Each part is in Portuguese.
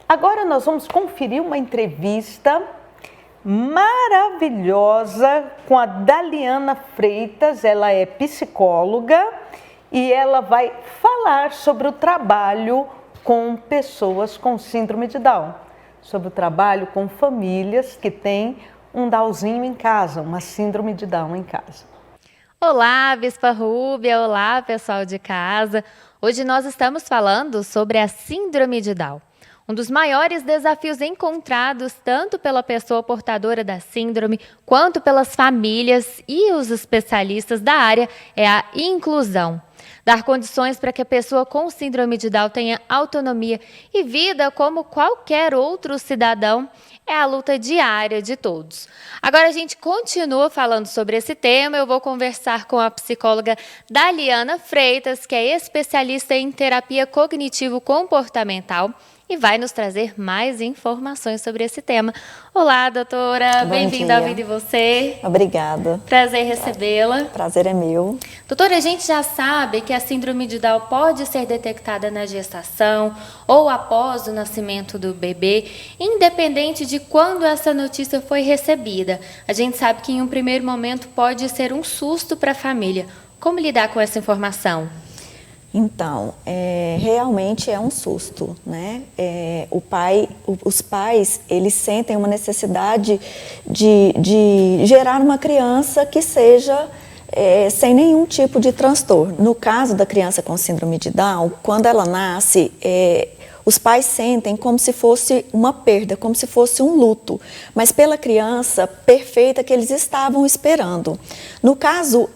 Agora nós vamos conferir uma entrevista maravilhosa com a Daliana Freitas. Ela é psicóloga e ela vai falar sobre o trabalho com pessoas com síndrome de Down, sobre o trabalho com famílias que têm um Downzinho em casa, uma síndrome de Down em casa. Olá, Bispa Rúbia, olá pessoal de casa. Hoje nós estamos falando sobre a síndrome de Down. Um dos maiores desafios encontrados tanto pela pessoa portadora da síndrome quanto pelas famílias e os especialistas da área é a inclusão. Dar condições para que a pessoa com síndrome de Down tenha autonomia e vida como qualquer outro cidadão é a luta diária de todos. Agora a gente continua falando sobre esse tema. Eu vou conversar com a psicóloga Daliana Freitas, que é especialista em terapia cognitivo-comportamental e vai nos trazer mais informações sobre esse tema. Olá, doutora. Bem-vinda ao Vida e Você. Obrigada. Prazer recebê-la. Prazer é meu. Doutora, a gente já sabe que a síndrome de Down pode ser detectada na gestação ou após o nascimento do bebê, independente de quando essa notícia foi recebida. A gente sabe que em um primeiro momento pode ser um susto para a família. Como lidar com essa informação? Então, realmente é um susto, né? Os pais, eles sentem uma necessidade de gerar uma criança que seja sem nenhum tipo de transtorno. No caso da criança com síndrome de Down, quando ela nasce, os pais sentem como se fosse uma perda, como se fosse um luto, mas pela criança perfeita que eles estavam esperando. No caso,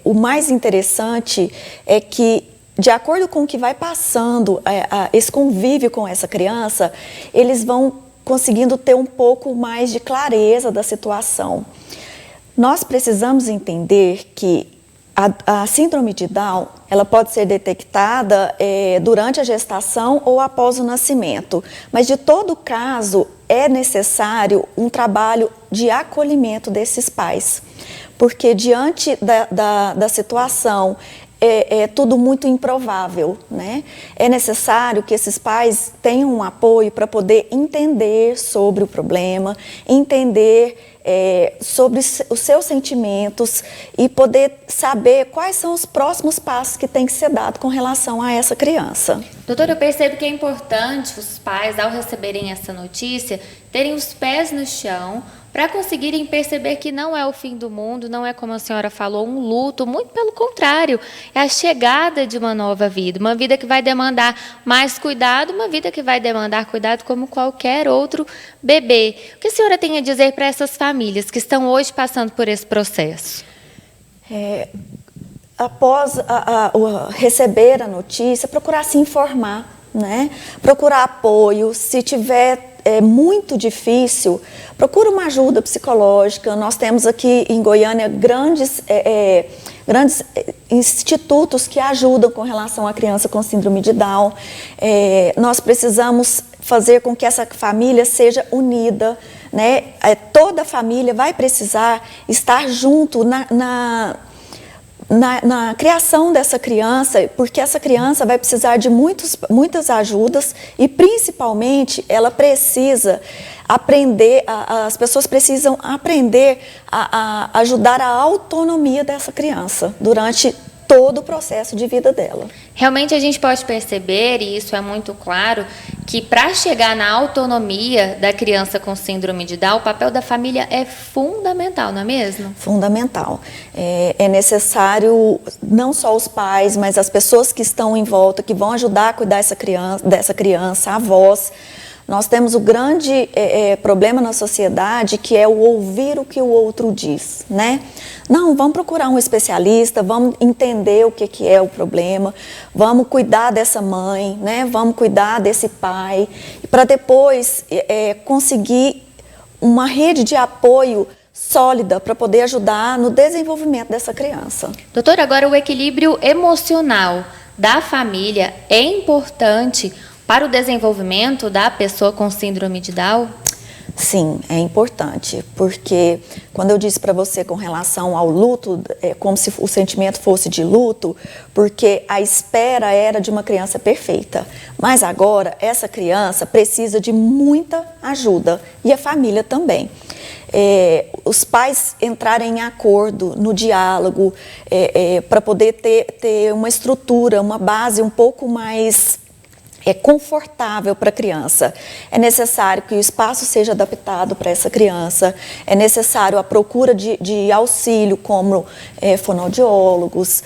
o mais interessante é que, de acordo com o que vai passando, esse convívio com essa criança, eles vão conseguindo ter um pouco mais de clareza da situação. Nós precisamos entender que a síndrome de Down, ela pode ser detectada durante a gestação ou após o nascimento, mas de todo caso é necessário um trabalho de acolhimento desses pais, porque diante da situação é tudo muito improvável, né? É necessário que esses pais tenham um apoio para poder entender sobre o problema, entender sobre os seus sentimentos e poder saber quais são os próximos passos que tem que ser dado com relação a essa criança. Doutora, eu percebo que é importante os pais, ao receberem essa notícia, terem os pés no chão para conseguirem perceber que não é o fim do mundo, não é, como a senhora falou, um luto, muito pelo contrário, é a chegada de uma nova vida, uma vida que vai demandar mais cuidado, uma vida que vai demandar cuidado como qualquer outro bebê. O que a senhora tem a dizer para essas famílias que estão hoje passando por esse processo? Após receber a notícia, procurar se informar, né? Procurar apoio. Se tiver muito difícil, procura uma ajuda psicológica. Nós temos aqui em Goiânia grandes institutos que ajudam com relação à criança com síndrome de Down. Nós precisamos fazer com que essa família seja unida, né? Toda a família vai precisar estar junto na criação dessa criança, porque essa criança vai precisar de muitas ajudas e, principalmente, ela precisa aprender, as pessoas precisam aprender a ajudar a autonomia dessa criança durante todo o processo de vida dela. Realmente a gente pode perceber, e isso é muito claro, que para chegar na autonomia da criança com síndrome de Down, o papel da família é fundamental, não é mesmo? Fundamental. É necessário não só os pais, mas as pessoas que estão em volta, que vão ajudar a cuidar dessa criança, avós. Nós temos o grande problema na sociedade, que é o ouvir o que o outro diz, né? Não, vamos procurar um especialista, vamos entender o que é o problema, vamos cuidar dessa mãe, né? Vamos cuidar desse pai, para depois conseguir uma rede de apoio sólida para poder ajudar no desenvolvimento dessa criança. Doutora, agora o equilíbrio emocional da família é importante para o desenvolvimento da pessoa com síndrome de Down? Sim, é importante, porque quando eu disse para você com relação ao luto, é como se o sentimento fosse de luto, porque a espera era de uma criança perfeita, mas agora essa criança precisa de muita ajuda e a família também. Os pais entrarem em acordo, no diálogo, para poder ter uma estrutura, uma base um pouco mais confortável para a criança. É necessário que o espaço seja adaptado para essa criança, é necessário a procura de auxílio, como fonoaudiólogos,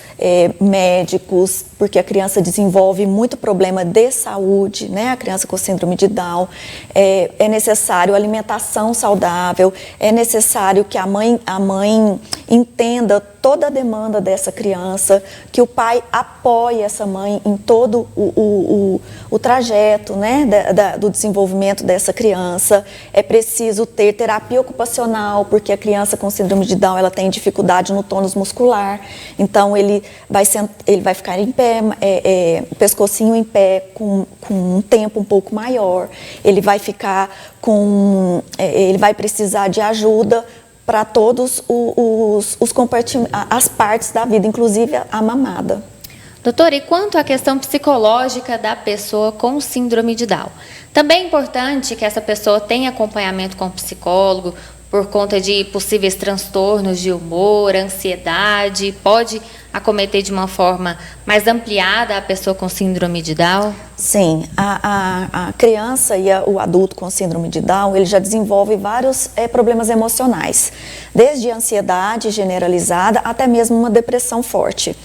médicos, porque a criança desenvolve muito problema de saúde, né? A criança com síndrome de Down. É necessário alimentação saudável, é necessário que a mãe entenda toda a demanda dessa criança, que o pai apoie essa mãe em todo o trajeto, né, do desenvolvimento dessa criança. É preciso ter terapia ocupacional, porque a criança com síndrome de Down ela tem dificuldade no tônus muscular, então ele vai ficar em pé, o pescocinho em pé com um tempo um pouco maior, ele vai ficar ele vai precisar de ajuda para todos os compartimentos, as partes da vida, inclusive a mamada. Doutora, e quanto à questão psicológica da pessoa com síndrome de Down? Também é importante que essa pessoa tenha acompanhamento com o psicólogo por conta de possíveis transtornos de humor, ansiedade, pode acometer de uma forma mais ampliada a pessoa com síndrome de Down? Sim, a criança e o adulto com síndrome de Down, ele já desenvolve vários problemas emocionais, desde ansiedade generalizada até mesmo uma depressão forte,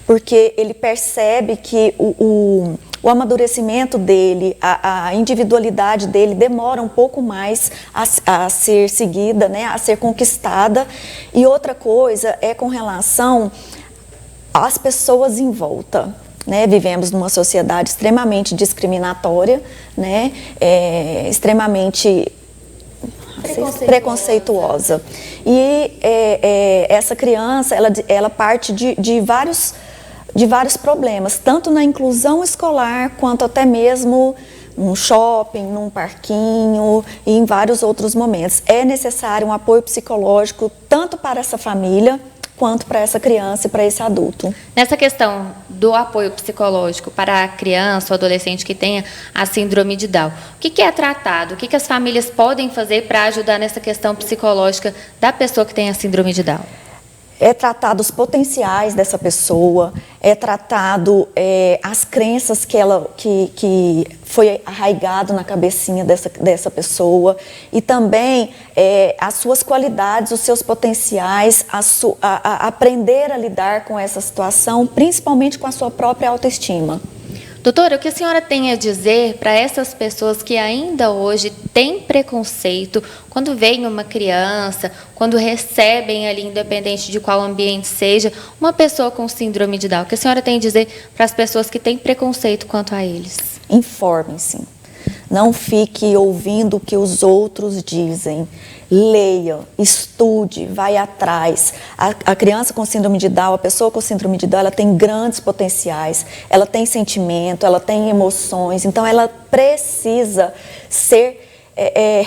porque ele percebe que o amadurecimento dele, a individualidade dele demora um pouco mais a ser seguida, né, a ser conquistada. E outra coisa é com relação às pessoas em volta. Né? Vivemos numa sociedade extremamente discriminatória, né? Extremamente preconceituosa. E essa criança, ela parte de vários problemas, tanto na inclusão escolar, quanto até mesmo num shopping, num parquinho e em vários outros momentos. É necessário um apoio psicológico tanto para essa família, quanto para essa criança e para esse adulto. Nessa questão do apoio psicológico para a criança ou adolescente que tenha a síndrome de Down, o que é tratado? O que as famílias podem fazer para ajudar nessa questão psicológica da pessoa que tem a síndrome de Down? É tratado os potenciais dessa pessoa, é tratado as crenças que foi arraigado na cabecinha dessa pessoa e também as suas qualidades, os seus potenciais, a aprender a lidar com essa situação, principalmente com a sua própria autoestima. Doutora, o que a senhora tem a dizer para essas pessoas que ainda hoje têm preconceito quando vem uma criança, quando recebem ali, independente de qual ambiente seja, uma pessoa com síndrome de Down? O que a senhora tem a dizer para as pessoas que têm preconceito quanto a eles? Informem-se. Não fique ouvindo o que os outros dizem. Leia, estude, vai atrás. A criança com síndrome de Down, a pessoa com síndrome de Down, ela tem grandes potenciais, ela tem sentimento, ela tem emoções, então ela precisa ser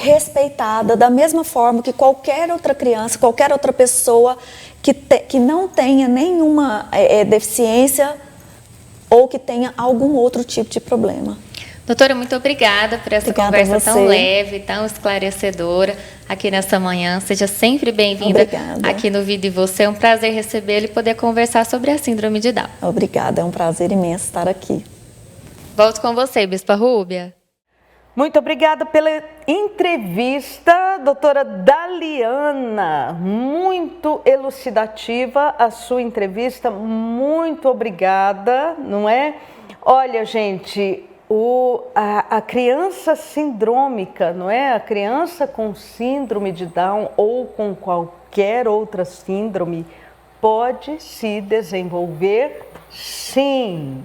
respeitada da mesma forma que qualquer outra criança, qualquer outra pessoa que não tenha nenhuma deficiência ou que tenha algum outro tipo de problema. Doutora, muito obrigada por essa conversa tão leve, tão esclarecedora aqui nessa manhã. Seja sempre bem-vinda aqui no Vida e Você. É um prazer recebê-la e poder conversar sobre a síndrome de Down. Obrigada, é um prazer imenso estar aqui. Volto com você, Bispa Rúbia. Muito obrigada pela entrevista, doutora Daliana. Muito elucidativa a sua entrevista. Muito obrigada, não é? Olha, gente... A criança sindrômica, não é? A criança com síndrome de Down ou com qualquer outra síndrome pode se desenvolver, sim.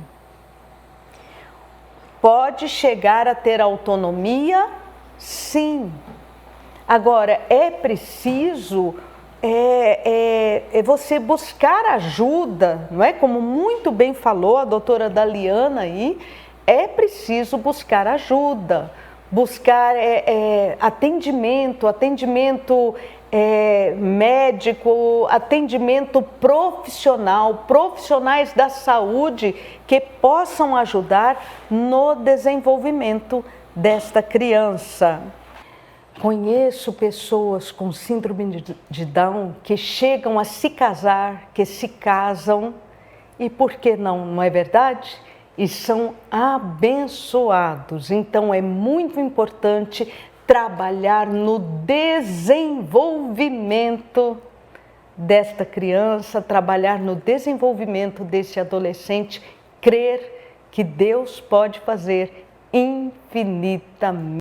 Pode chegar a ter autonomia, sim. Agora, é preciso você buscar ajuda, não é? Como muito bem falou a doutora Daliana aí, é preciso buscar ajuda, buscar atendimento médico, atendimento profissional, profissionais da saúde que possam ajudar no desenvolvimento desta criança. Conheço pessoas com síndrome de Down que chegam a se casar, que se casam, e por que não, não é verdade? E são abençoados. Então é muito importante trabalhar no desenvolvimento desta criança, trabalhar no desenvolvimento desse adolescente, crer que Deus pode fazer infinitamente.